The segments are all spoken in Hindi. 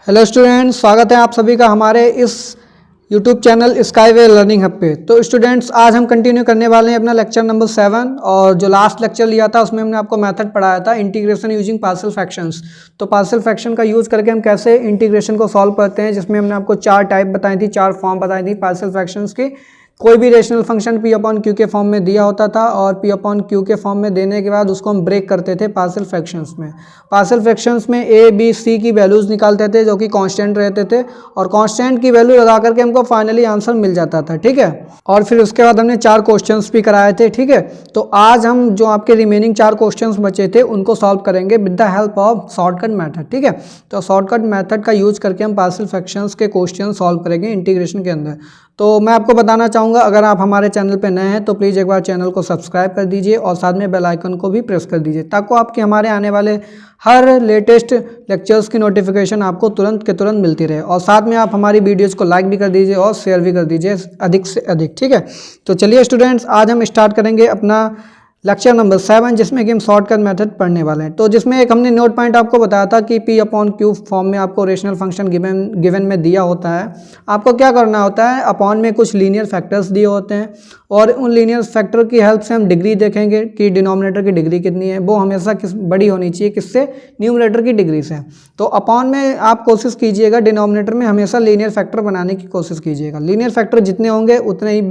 हेलो स्टूडेंट्स, स्वागत है आप सभी का हमारे इस YouTube channel skyway learning hub पे। तो स्टूडेंट्स, आज हम कंटिन्यू करने वाले हैं अपना लेक्चर नंबर 7। और जो लास्ट लेक्चर लिया था उसमें हमने आपको मेथड पढ़ाया था इंटीग्रेशन यूजिंग पार्शियल फ्रैक्शंस। तो पार्शियल फ्रैक्शन का यूज़ करके हम कैसे इंटीग्रेशन को सॉल्व करते हैं, जिसमें हमने आपको 4 टाइप बताई थी, 4 फॉर्म बताई थी पार्शियल फ्रैक्शंस की। कोई भी rational function P upon Q के फॉर्म में दिया होता था और पी अपॉन क्यू के फॉर्म में देने के बाद उसको हम ब्रेक करते थे पार्शियल फ्रैक्शंस में। पार्शियल फ्रैक्शंस में ए बी सी की वैल्यूज़ निकालते थे जो कि कांस्टेंट रहते थे, और कांस्टेंट की वैल्यू लगा करके हमको फाइनली आंसर मिल जाता था। ठीक है, और फिर उसके बाद हमने 4 क्वेश्चंस भी कराए थे। ठीक है, तो आज हम जो आपके रिमेनिंग 4 क्वेश्चंस बचे थे उनको सॉल्व करेंगे with the help of shortcut method. ठीक है, तो शॉर्टकट मेथड का यूज करके हम पार्शियल फ्रैक्शंस के क्वेश्चन सॉल्व करेंगे इंटीग्रेशन के अंदर। तो मैं आपको बताना चाहूँगा, अगर आप हमारे चैनल पर नए हैं तो प्लीज़ एक बार चैनल को सब्सक्राइब कर दीजिए और साथ में बेल आइकन को भी प्रेस कर दीजिए, ताकि आपके हमारे आने वाले हर लेटेस्ट लेक्चर्स की नोटिफिकेशन आपको तुरंत के तुरंत मिलती रहे। और साथ में आप हमारी वीडियोस को लाइक भी कर दीजिए और शेयर भी कर दीजिए अधिक से अधिक। ठीक है, तो चलिए स्टूडेंट्स, आज हम स्टार्ट करेंगे अपना लेक्चर नंबर 7, जिसमें कि हम शॉर्टकट मेथड पढ़ने वाले हैं। तो जिसमें एक हमने नोट पॉइंट आपको बताया था कि पी अपॉन क्यू फॉर्म में आपको रेशनल फंक्शन गिवन में दिया होता है। आपको क्या करना होता है, अपॉन में कुछ लीनियर फैक्टर्स दिए होते हैं और उन लीनियर फैक्टर की हेल्प से हम डिग्री देखेंगे कि डिनोमिनेटर की डिग्री कितनी है। वो हमेशा बड़ी होनी चाहिए, किससे? न्यूमरेटर की डिग्री से। तो अपॉन में आप कोशिश कीजिएगा डिनोमिनेटर में हमेशा लीनियर फैक्टर बनाने की कोशिश कीजिएगा। लीनियर फैक्टर जितने होंगे उतने ही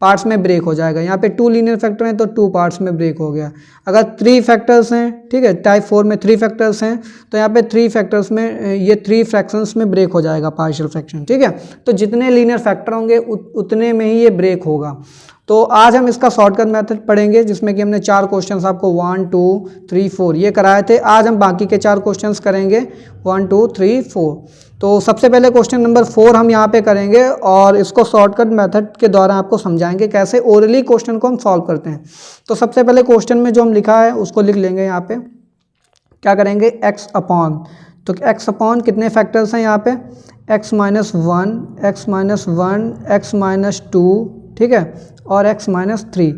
पार्ट्स में ब्रेक हो जाएगा। यहाँ पे 2 लीनियर फैक्टर हैं तो 2 पार्ट्स में ब्रेक हो गया। अगर 3 फैक्टर्स हैं, ठीक है, टाइप 4 में 3 फैक्टर्स हैं, तो यहाँ पे 3 फैक्टर्स में ये 3 फ्रैक्शंस में ब्रेक हो जाएगा पार्शियल फ्रैक्शन। ठीक है, तो जितने लीनियर फैक्टर होंगे उतने में ही ये ब्रेक होगा। तो आज हम इसका शॉर्टकट मेथड पढ़ेंगे, जिसमें कि हमने 4 क्वेश्चंस आपको 1 2 3 4 ये कराए थे। आज हम बाकी के 4 क्वेश्चंस करेंगे 1 2 3 4। तो सबसे पहले क्वेश्चन नंबर 4 हम यहाँ पे करेंगे और इसको शॉर्टकट मेथड के द्वारा आपको समझाएंगे कैसे ओरली क्वेश्चन को हम सॉल्व करते हैं। तो सबसे पहले क्वेश्चन में जो हम लिखा है उसको लिख लेंगे। यहाँ पे क्या करेंगे, x अपॉन, तो x अपॉन कितने फैक्टर्स हैं यहाँ पे, x minus 1, x minus 1, x minus 2, ठीक है, और x माइनस 3।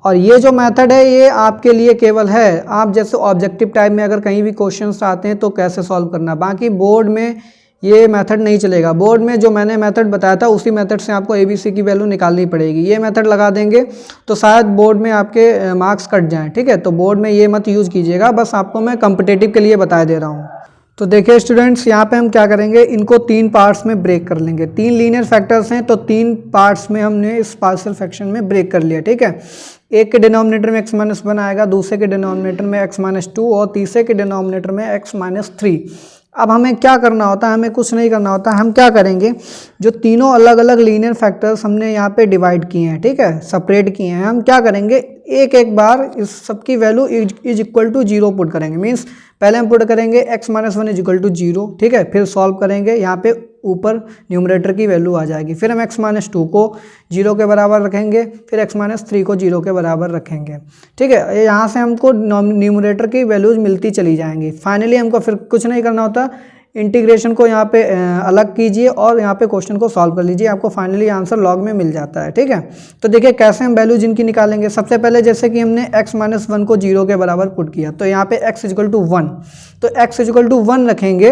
और ये जो मेथड है ये आपके लिए केवल है, आप जैसे ऑब्जेक्टिव टाइप में अगर कहीं भी क्वेश्चंस आते हैं तो कैसे सॉल्व करना, बाकी बोर्ड में ये मेथड नहीं चलेगा। बोर्ड में जो मैंने मेथड बताया था उसी मेथड से आपको ABC की वैल्यू निकालनी पड़ेगी। ये मेथड लगा देंगे तो शायद बोर्ड में आपके मार्क्स कट जाएं। ठीक है, तो बोर्ड में ये मत यूज़ कीजिएगा, बस आपको मैं कॉम्पिटिटिव के लिए बता दे रहा हूँ। तो देखिए स्टूडेंट्स, यहाँ पे हम क्या करेंगे, इनको 3 पार्ट्स में ब्रेक कर लेंगे। 3 लीनियर फैक्टर्स हैं तो 3 पार्ट्स में हमने इस पार्शियल फ्रैक्शन में ब्रेक कर लिया। ठीक है, एक के डिनोमिनेटर में x माइनस 1 आएगा, दूसरे के डिनोमिनेटर में x माइनस 2 और तीसरे के डिनोमिनेटर में x माइनस 3। अब हमें क्या करना होता है, हमें कुछ नहीं करना होता, हम क्या करेंगे, जो तीनों अलग अलग लीनियर फैक्टर्स हमने यहाँ पे डिवाइड किए हैं, ठीक है, सेपरेट किए हैं, हम क्या करेंगे, एक एक बार इस सब की value is equal to 0 put करेंगे। मीन्स पहले हम पुट करेंगे x minus 1 is equal to 0, ठीक है, फिर सॉल्व करेंगे, यहाँ पे ऊपर न्यूमरेटर की वैल्यू आ जाएगी, फिर हम x माइनस 2 को 0 के बराबर रखेंगे, फिर x माइनस 3 को 0 के बराबर रखेंगे। ठीक है, यहाँ से हमको न्यूमरेटर की वैल्यूज मिलती चली जाएंगी। फाइनली हमको फिर कुछ नहीं करना होता, इंटीग्रेशन को यहाँ पे अलग कीजिए और यहाँ पे क्वेश्चन को सॉल्व कर लीजिए, आपको फाइनली आंसर लॉग में मिल जाता है। ठीक है, तो देखिए कैसे हम वैल्यू जिनकी निकालेंगे। सबसे पहले जैसे कि हमने x माइनस 1 को 0 के बराबर पुट किया, तो यहाँ पे x इक्वल टू 1, तो x इक्वल टू 1 रखेंगे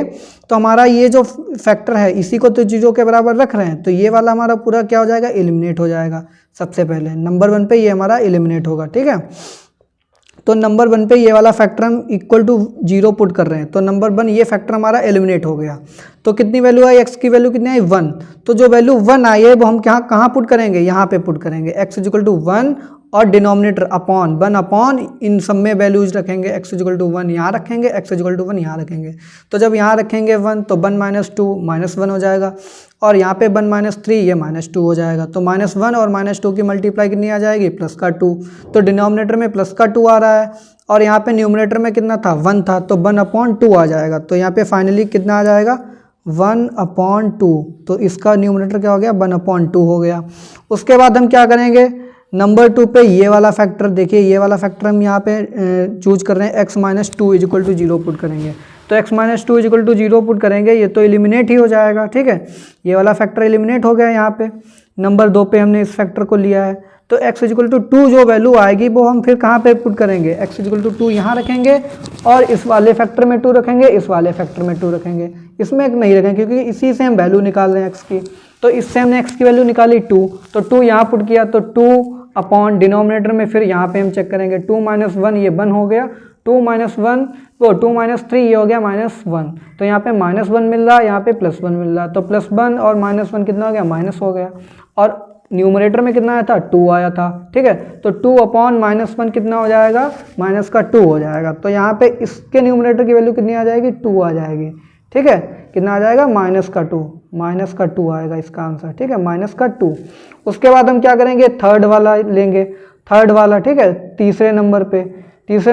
तो हमारा ये जो फैक्टर है इसी को तो 0 के बराबर रख रहे हैं, तो ये वाला हमारा पूरा क्या हो जाएगा, एलिमिनेट हो जाएगा। सबसे पहले नंबर 1 पे ये हमारा एलिमिनेट होगा। ठीक है, तो नंबर 1 पे ये वाला फैक्टर हम इक्वल टू 0 पुट कर रहे हैं, तो नंबर 1 ये फैक्टर हमारा एलिमिनेट हो गया। तो कितनी वैल्यू आई, x की वैल्यू कितनी आई, 1। तो जो वैल्यू 1 आई है वो हम कहाँ पुट करेंगे, यहाँ पे पुट करेंगे, x इक्वल टू 1 और डिनोमिनेटर अपॉन 1 अपॉन इन सब में वैल्यूज रखेंगे, x इक्वल टू 1 यहाँ रखेंगे, x इक्वल टू 1 यहाँ रखेंगे। तो जब यहाँ रखेंगे 1 तो 1 माइनस 2 माइनस 1 हो जाएगा, और यहाँ पे 1 माइनस 3 ये माइनस 2 हो जाएगा। तो माइनस 1 और माइनस 2 की मल्टीप्लाई कितनी आ जाएगी, प्लस का 2। तो डिनोमिनेटर में प्लस का 2 आ रहा है और यहाँ पे न्यूमरेटर में कितना था, 1 था, तो 1 अपॉन 2 आ जाएगा। तो यहाँ पे फाइनली कितना आ जाएगा, 1 अपॉन 2। तो इसका न्यूमरेटर क्या हो गया, 1 अपॉन 2 हो गया। उसके बाद हम क्या करेंगे, नंबर 2 पे ये वाला फैक्टर, देखिए ये वाला फैक्टर हम यहाँ पे चूज कर रहे हैं, x minus 2 is equal to 0 put करेंगे। तो x minus 2 is equal to 0 put करेंगे, ये तो एलिमिनेट ही हो जाएगा। ठीक है, ये वाला फैक्टर एलिमिनेट हो गया यहाँ पे। नंबर 2 पे हमने इस फैक्टर को लिया है, तो x इक्वल टू 2 जो वैल्यू आएगी वो हम फिर कहाँ पे पुट करेंगे, x इक्वल टू 2 यहाँ रखेंगे और इस वाले फैक्टर में 2 रखेंगे, इस वाले फैक्टर में 2 रखेंगे, इसमें नहीं रखेंगे क्योंकि इसी से हम वैल्यू निकाल रहे हैं x की। तो इससे हमने x की वैल्यू निकाली 2, तो 2 यहाँ पुट किया तो 2 अपॉन डिनोमिनेटर में फिर यहाँ पे हम चेक करेंगे 2 - 1 ये 1 हो गया, 2 - 1 वो 2 - 3 ये हो गया -1, तो यहाँ पे -1 मिल रहा है, यहाँ पे +1 मिल रहा है, तो +1 और -1 कितना हो गया, माइनस हो गया। और न्यूमरेटर में कितना आया था, 2 आया था, ठीक है। तो 2 अपॉन -1 कितना हो जाएगा, माइनस का 2 हो जाएगा। तो यहाँ पे इसके न्यूमरेटर की वैल्यू कितनी आ जाएगी, 2 आ जाएगी, ठीक है। कितना आ जाएगा, -2 आएगा इसका आंसर, ठीक है, -2। उसके बाद हम क्या करेंगे, थर्ड वाला लेंगे, थर्ड वाला, ठीक है। तीसरे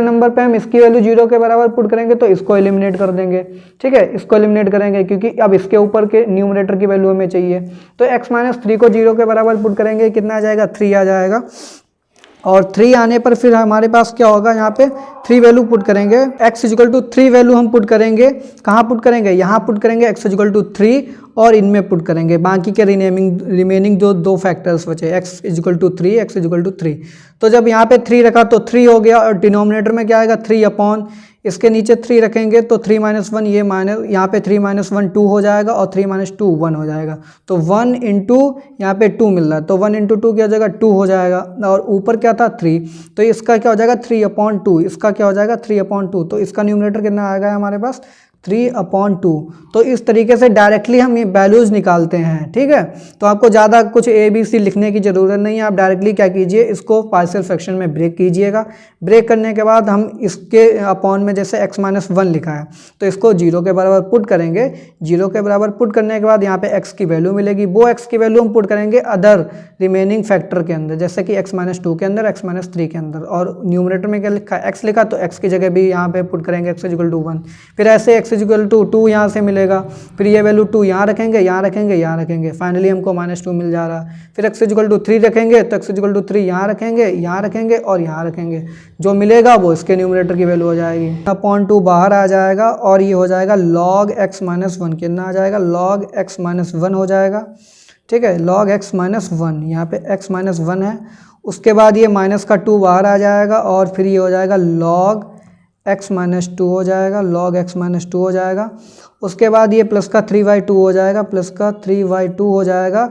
नंबर पे हम इसकी वैल्यू 0 के बराबर पुट करेंगे तो इसको एलिमिनेट कर देंगे, ठीक है। इसको एलिमिनेट करेंगे क्योंकि अब इसके ऊपर के न्यूमरेटर की वैल्यू हमें चाहिए। तो x - 3 को 0 के बराबर पुट करेंगे, कितना आ जाएगा, 3 आ जाएगा। और 3 आने पर फिर हमारे पास क्या होगा, यहाँ पे 3 वैल्यू पुट करेंगे, x इक्वल टू 3 वैल्यू हम पुट करेंगे, कहाँ पुट करेंगे, यहाँ पुट करेंगे x इक्वल टू 3 और इनमें पुट करेंगे बाकी के रिमेनिंग जो 2 फैक्टर्स बचे, x इक्वल टू 3। तो जब यहाँ पे 3 रखा तो 3 हो गया और डिनोमिनेटर में क्या आएगा, 3 अपॉन इसके नीचे 3 रखेंगे तो 3 - 1 ये माइनस, यहाँ पे 3 - 1 2 हो जाएगा और 3 - 2 1 हो जाएगा। तो 1 इंटू यहाँ पे 2 मिल रहा है, तो 1 इंटू 2 क्या हो जाएगा, 2 हो जाएगा। और ऊपर क्या था, 3, तो इसका क्या हो जाएगा, 3/2, इसका क्या हो जाएगा, 3/2। तो इसका न्यूमरेटर कितना आएगा हमारे पास, 3/2। तो इस तरीके से डायरेक्टली हम ये वैल्यूज निकालते हैं, ठीक है। तो आपको ज़्यादा कुछ ABC लिखने की ज़रूरत नहीं है, आप डायरेक्टली क्या कीजिए, इसको पार्शियल फ्रैक्शन में ब्रेक कीजिएगा। ब्रेक करने के बाद हम इसके अपॉन में जैसे x - 1 लिखा है तो इसको 0 के बराबर पुट करेंगे। 0 के बराबर पुट करने के बाद यहाँ पे x की वैल्यू मिलेगी, वो x की वैल्यू हम पुट करेंगे अदर रिमेनिंग फैक्टर के अंदर, जैसे कि x - 2 के अंदर, x - 3 के अंदर। और न्यूमरेटर में क्या लिखा है, x लिखा, तो x की जगह भी यहाँ पे पुट करेंगे x इक्वल टू 1। फिर ऐसे x इक्वल टू 2 यहाँ से मिलेगा, फिर ये वैल्यू 2 यहाँ रखेंगे, यहाँ रखेंगे, यहाँ रखेंगे, फाइनली हमको -2 मिल जा रहा। फिर x इक्वल टू 3 रखेंगे तो x इक्वल टू 3 यहाँ रखेंगे, यहाँ रखेंगे और यहाँ रखेंगे, जो मिलेगा वो इसके न्यूमरेटर की वैल्यू हो जाएगी। 2 बाहर आ जाएगा और ये हो जाएगा log x - 1, कितना आ जाएगा, log x - 1 हो जाएगा, ठीक है। log x - 1, यहाँ पे x - 1 है। उसके बाद ये माइनस का 2 बाहर आ जाएगा और फिर ये हो जाएगा log x - 2 हो जाएगा, log x - 2 हो जाएगा। उसके बाद ये प्लस का 3/2 हो जाएगा, प्लस का 3/2 हो जाएगा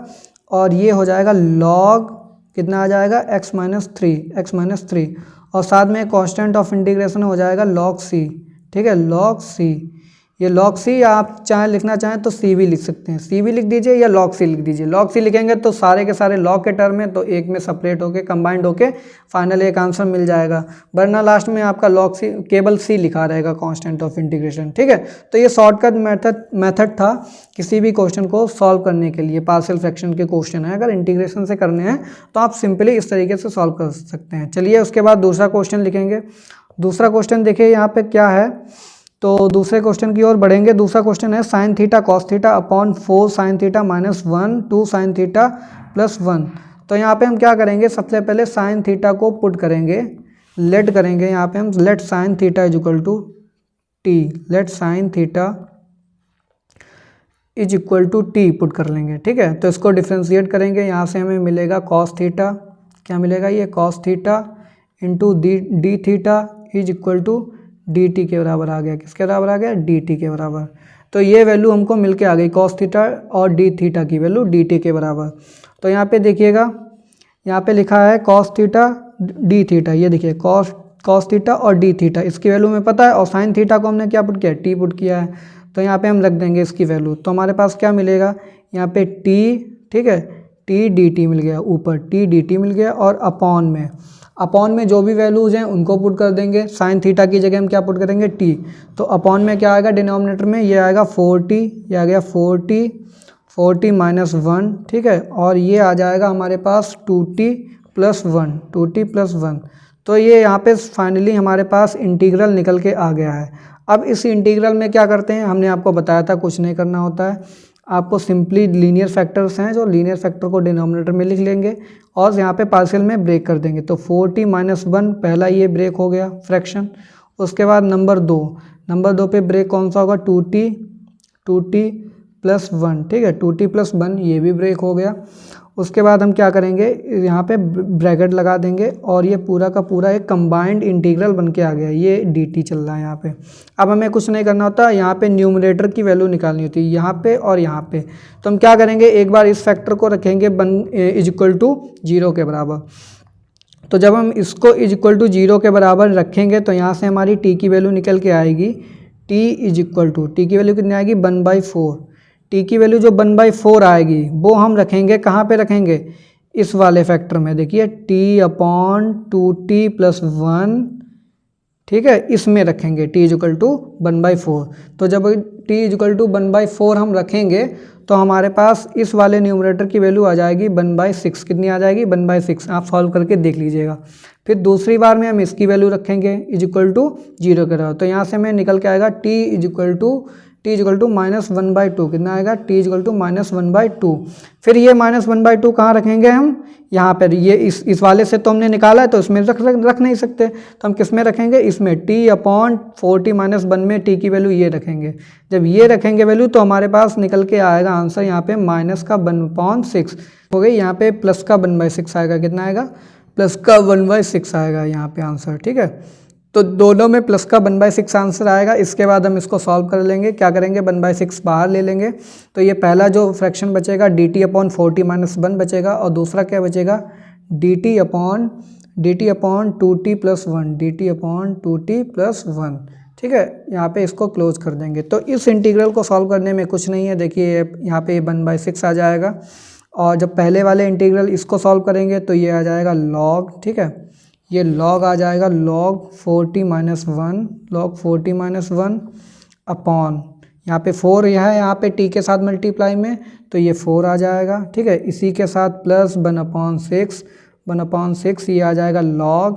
और ये हो जाएगा log कितना आ जाएगा, x - 3, और साथ में कांस्टेंट ऑफ इंटीग्रेशन हो जाएगा log c, ठीक है, log c। ये log c आप चाहे लिखना चाहें तो c भी लिख सकते हैं, c भी लिख दीजिए या log c लिख दीजिए। log c लिखेंगे तो सारे के सारे log के टर्म में तो एक में सेपरेट होके कंबाइंड होके फाइनल एक आंसर मिल जाएगा, वरना लास्ट में आपका log c केवल c लिखा रहेगा कांस्टेंट ऑफ इंटीग्रेशन, ठीक है। तो ये शॉर्टकट मेथड था किसी भी क्वेश्चन को सॉल्व करने के लिए। पार्शियल फ्रैक्शन के क्वेश्चन है, अगर इंटीग्रेशन से करने हैं तो आप सिंपली इस तरीके से सॉल्व कर सकते हैं। चलिए उसके बाद दूसरा क्वेश्चन लिखेंगे। दूसरा क्वेश्चन देखिए यहाँ पे क्या है, तो दूसरे क्वेश्चन की ओर बढ़ेंगे। दूसरा क्वेश्चन है sin theta cos theta upon 4 sin theta -1 2 sin theta +1। तो यहाँ पे हम क्या करेंगे, सबसे पहले sin थीटा को पुट करेंगे, लेट करेंगे, यहाँ पे हम let sin theta is equal to t, let sin theta is equal to t put कर लेंगे, ठीक है। तो इसको डिफ्रेंशिएट करेंगे, यहाँ से हमें मिलेगा cos थीटा, क्या मिलेगा, ये cos theta into D theta is equal to dt के बराबर आ गया, किसके बराबर आ गया, dt के बराबर। तो ये वैल्यू हमको मिलके आ गई, cos थीटा और d थीटा की वैल्यू dt के बराबर। तो यहाँ पे देखिएगा, यहाँ पे लिखा है cos थीटा d थीटा, ये देखिए cos थीटा और d थीटा, इसकी वैल्यू हमें पता है। और sin थीटा को हमने क्या पुट किया, t पुट किया है, तो यहाँ पे हम रख देंगे इसकी वैल्यू। तो हमारे पास क्या मिलेगा, यहाँ पे t, ठीक है, t dt मिल गया, ऊपर t dt मिल गया, और अपॉन में जो भी वैल्यूज़ हैं उनको पुट कर देंगे। sin थीटा की जगह हम क्या पुट करेंगे, t। तो अपॉन में क्या आएगा, डिनोमिनेटर में ये आएगा 4t, ये आ गया 4t -1, ठीक है। और ये आ जाएगा हमारे पास 2t + 1। तो ये यहाँ पे फाइनली हमारे पास इंटीग्रल निकल के आ गया है। अब इस इंटीग्रल में क्या करते हैं, हमने आपको बताया था कुछ नहीं करना होता है, आपको सिंपली लीनियर फैक्टर्स हैं, जो लीनियर फैक्टर को डिनोमिनेटर में लिख लेंगे और यहाँ पे पार्शियल में ब्रेक कर देंगे। तो 4t -1 पहला ये ब्रेक हो गया फ्रैक्शन। उसके बाद नंबर 2 पे ब्रेक कौन सा होगा, 2t + 1, ठीक है, 2t + 1 ये भी ब्रेक हो गया। उसके बाद हम क्या करेंगे, यहाँ पे ब्रैकेट लगा देंगे और ये पूरा का पूरा एक कंबाइंड इंटीग्रल बन के आ गया, ये dt चल रहा है यहाँ पे। अब हमें कुछ नहीं करना होता, यहाँ पे न्यूमरेटर की वैल्यू निकालनी होती है यहाँ पे और यहाँ पे। तो हम क्या करेंगे, एक बार इस फैक्टर को रखेंगे इज इक्वल टू 0 के बराबर। तो जब हम इसको इज इक्वल टू 0 के बराबर रखेंगे तो यहाँ से हमारी t की वैल्यू निकल के आएगी, t is equal to, T की वैल्यू कितनी आएगी 1/4। टी की वैल्यू जो 1/4 आएगी वो हम रखेंगे कहाँ पे रखेंगे, इस वाले फैक्टर में। देखिए t/2t+1, ठीक है, इसमें रखेंगे t इज इक्वल टू 1/4। तो जब t इज इक्वल टू 1/4 हम रखेंगे तो हमारे पास इस वाले न्यूमरेटर की वैल्यू आ जाएगी 1/6। कितनी आ जाएगी 1/6, आप सॉल्व करके देख लीजिएगा। फिर दूसरी बार में हम इसकी वैल्यू रखेंगे इज इक्वल टू 0 के बराबर। तो यहाँ से हमें निकल के आएगा t इज इक्वल टू -1/2। कितना आएगा, t इज इक्वल टू -1/2। फिर ये -1/2 कहाँ रखेंगे हम, यहाँ पर। ये इस वाले से तो हमने निकाला है तो इसमें रख नहीं सकते, तो हम किस में रखेंगे, इसमें t/40-1 में t की वैल्यू ये रखेंगे। जब ये रखेंगे वैल्यू तो हमारे पास निकल के आएगा आंसर यहाँ पे -1/6 हो गई, यहाँ पे +1/6 आएगा। कितना आएगा, +1/6 आएगा यहाँ पे आंसर, ठीक है। तो दोनों में +1/6 आंसर आएगा। इसके बाद हम इसको सॉल्व कर लेंगे, क्या करेंगे 1/6 बाहर ले लेंगे। तो ये पहला जो फ्रैक्शन बचेगा dt/40-1 बचेगा, और दूसरा क्या बचेगा dt/2t+1, ठीक है। यहाँ पे इसको क्लोज कर देंगे। तो इस इंटीग्रल को सॉल्व करने में कुछ नहीं है, देखिए यहाँ पे 1/6 आ जाएगा। और जब पहले वाले इंटीग्रल इसको सॉल्व करेंगे तो ये आ जाएगा log, ठीक है, ये log आ जाएगा log 40-1 अपॉन, यहाँ पे 4 यह है, यहाँ पे t के साथ मल्टीप्लाई में, तो ये 4 आ जाएगा, ठीक है। इसी के साथ प्लस 1/6 ये आ जाएगा log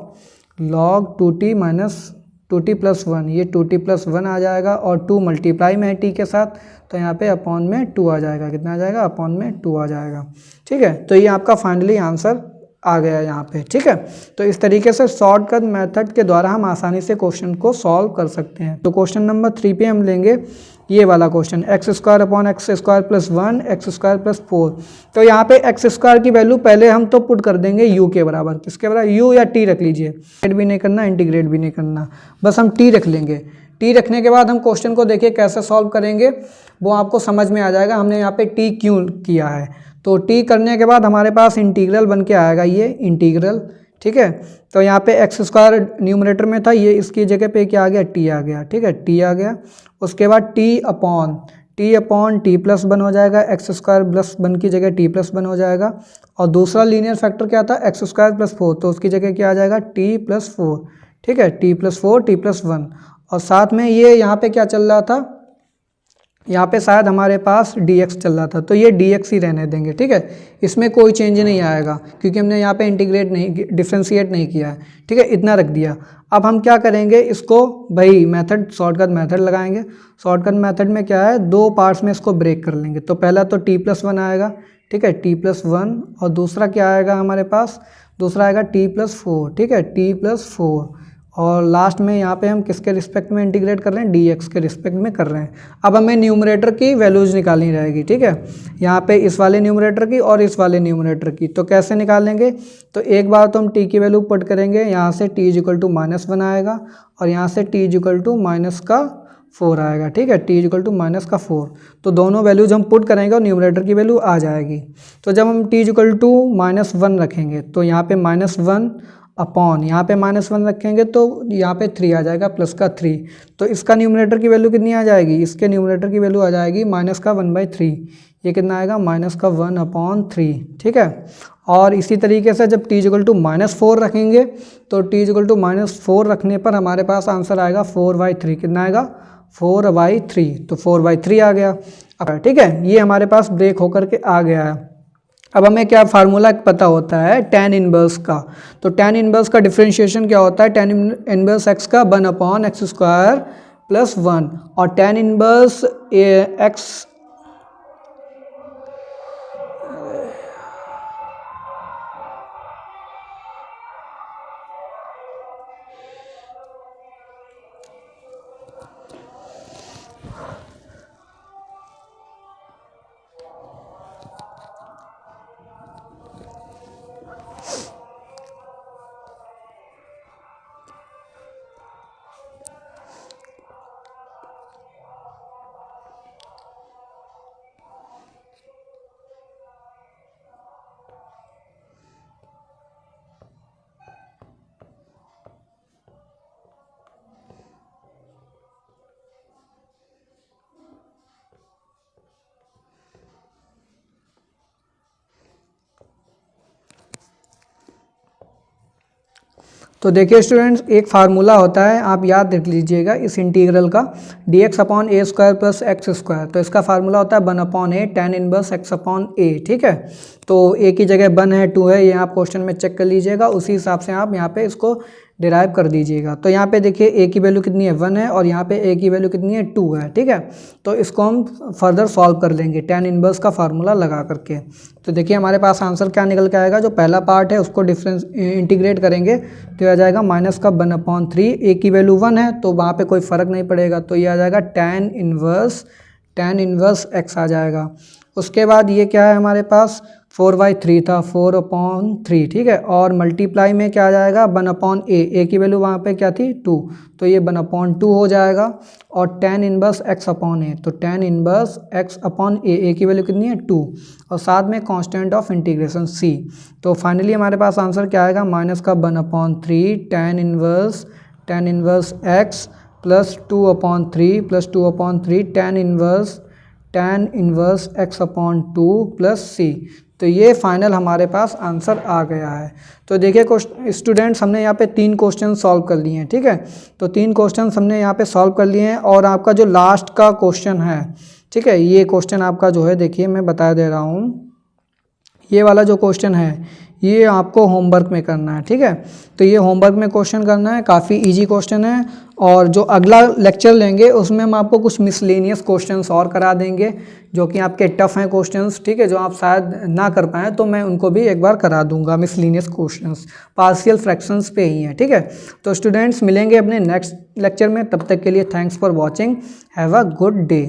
2t+1, ये 2t+1 आ जाएगा, और 2 मल्टीप्लाई में है t के साथ, तो यहाँ पे अपॉन में 2 आ जाएगा। कितना आ जाएगा, अपॉन में 2 आ जाएगा, ठीक है। तो ये आपका फाइनली आंसर आ गया यहाँ पे, ठीक है। तो इस तरीके से शॉर्टकट मेथड के द्वारा हम आसानी से क्वेश्चन को सॉल्व कर सकते हैं। तो क्वेश्चन नंबर 3 पे हम लेंगे ये वाला क्वेश्चन, x² + x² + 1 x² + 4। तो यहाँ पे x² की वैल्यू पहले हम तो पुट कर देंगे u के बराबर। किसके बराबर, u या t रख लीजिए, इंटीग्रेट भी नहीं करना, इंटीग्रेट भी नहीं करना, बस हम t रख लेंगे। t रखने के बाद हम क्वेश्चन को देखिए कैसे सॉल्व करेंगे, वो आपको समझ में आ जाएगा हमने यहाँ पे t क्यों किया है। तो t करने के बाद हमारे पास इंटीग्रल बन के आएगा, ये इंटीग्रल, ठीक है। तो यहाँ पे x² न्यूमरेटर में था, ये इसकी जगह पे क्या आ गया, t आ गया, ठीक है, t आ गया। उसके बाद t/t+1 हो जाएगा, x² +1 की जगह t+1 हो जाएगा। और दूसरा लीनियर फैक्टर क्या था, x² + 4, तो उसकी जगह क्या आ जाएगा t+4, ठीक है, t+4 t+1। और साथ में ये यहाँ पे क्या चल रहा था, यहाँ पे शायद हमारे पास dx चल रहा था, तो ये dx ही रहने देंगे, ठीक है। इसमें कोई चेंज नहीं आएगा क्योंकि हमने यहाँ पे इंटीग्रेट नहीं, डिफ्रेंशिएट नहीं किया है, ठीक है, इतना रख दिया। अब हम क्या करेंगे, इसको भाई मेथड, शॉर्टकट मेथड लगाएंगे। शॉर्टकट मेथड में क्या है, 2 पार्ट्स में इसको ब्रेक कर लेंगे। तो पहला तो t+1 आएगा, ठीक है, t+1, और दूसरा क्या आएगा हमारे पास, दूसरा आएगा t+4, ठीक है, t+4। और लास्ट में यहाँ पे हम किसके रिस्पेक्ट में इंटीग्रेट कर रहे हैं, dx के रिस्पेक्ट में कर रहे हैं। अब हमें न्यूमरेटर की वैल्यूज निकालनी रहेगी, ठीक है, यहाँ पे इस वाले न्यूमरेटर की और इस वाले न्यूमरेटर की। तो कैसे निकालेंगे, तो एक बार तो हम t की वैल्यू पुट करेंगे, यहाँ से t इज इक्वल टू -1 आएगा, और यहाँ से t इज इक्वल टू -4 आएगा, ठीक है, t इज इक्वल टू -4। तो दोनों वैल्यूज हम पुट करेंगे और न्यूमरेटर की वैल्यू आ जाएगी। तो जब हम t इज इक्वल टू -1 रखेंगे तो यहाँ पे -1 अपॉन, यहाँ पे -1 रखेंगे तो यहाँ पे 3 आ जाएगा, +3। तो इसका न्यूमरेटर की वैल्यू कितनी आ जाएगी, इसके न्यूमरेटर की वैल्यू आ जाएगी -1/3। ये कितना आएगा, -1/3, ठीक है। और इसी तरीके से जब t इज इक्वल टू -4 रखेंगे तो t इज इक्वल टू -4 रखने पर हमारे पास आंसर आएगा 4/3। कितना आएगा, 4/3। तो 4/3 आ गया, ठीक है। ये हमारे पास ब्रेक होकर के आ गया है। अब हमें क्या फार्मूला पता होता है, tan इनवर्स का। तो tan इनवर्स का डिफरेंशिएशन क्या होता है, tan इनवर्स x का 1/x² + 1, और tan इनवर्स x तो देखिए स्टूडेंट्स, एक फार्मूला होता है, आप याद रख लीजिएगा इस इंटीग्रल का, dx अपॉन ए स्क्वायर प्लस एक्स स्क्वायर। तो इसका फार्मूला होता है 1 अपॉन ए tan इनवर्स x अपॉन ए। ठीक है, तो ए की जगह 1 है, 2 है, ये आप क्वेश्चन में चेक कर लीजिएगा, उसी हिसाब से आप यहाँ पे इसको डिराइव कर दीजिएगा। तो यहाँ पे देखिए ए की वैल्यू कितनी है 1 है, और यहाँ पे ए की वैल्यू कितनी है 2 है। ठीक है, तो इसको हम फर्दर सॉल्व कर लेंगे tan इनवर्स का फार्मूला लगा करके। तो देखिए हमारे पास आंसर क्या निकल के आएगा, जो पहला पार्ट है उसको डिफरेंस इंटीग्रेट करेंगे तो आ जाएगा माइनस का 1/3। ए की वैल्यू 1 है तो वहाँ पे कोई फ़र्क नहीं पड़ेगा, तो ये आ जाएगा tan इनवर्स x आ जाएगा। उसके बाद ये क्या है हमारे पास 4/3 था, 4/3। ठीक है, और मल्टीप्लाई में क्या आ जाएगा 1/a, ए की वैल्यू वहाँ पे क्या थी 2, तो ये 1/2 हो जाएगा। और tan इनवर्स x अपॉन ए, तो tan इनवर्स x अपॉन ए की वैल्यू कितनी है 2, और साथ में कांस्टेंट ऑफ इंटीग्रेशन c। तो फाइनली हमारे पास आंसर क्या आएगा माइनस का 1/3 tan inverse x plus 2/3 tan inverse x upon 2 plus c। तो ये फाइनल हमारे पास आंसर आ गया है। तो देखिए स्टूडेंट्स, हमने यहाँ पे 3 क्वेश्चन सॉल्व कर लिए हैं। ठीक है, तो 3 क्वेश्चन हमने यहाँ पे सॉल्व कर लिए हैं, और आपका जो लास्ट का क्वेश्चन है, ठीक है, ये क्वेश्चन आपका जो है, देखिए मैं बता दे रहा हूँ, ये वाला जो क्वेश्चन है ये आपको होमवर्क में करना है। ठीक है, तो ये होमवर्क में क्वेश्चन करना है, काफ़ी इजी क्वेश्चन है, और जो अगला लेक्चर लेंगे उसमें हम आपको कुछ मिसलेनियस क्वेश्चंस और करा देंगे, जो कि आपके टफ हैं क्वेश्चंस। ठीक है, जो आप शायद ना कर पाएँ तो मैं उनको भी एक बार करा दूंगा, मिसलेनियस क्वेश्चंस पार्शियल फ्रैक्शंस पे ही हैं। ठीक है, तो स्टूडेंट्स मिलेंगे अपने नेक्स्ट लेक्चर में, तब तक के लिए thanks for watching, have a good day.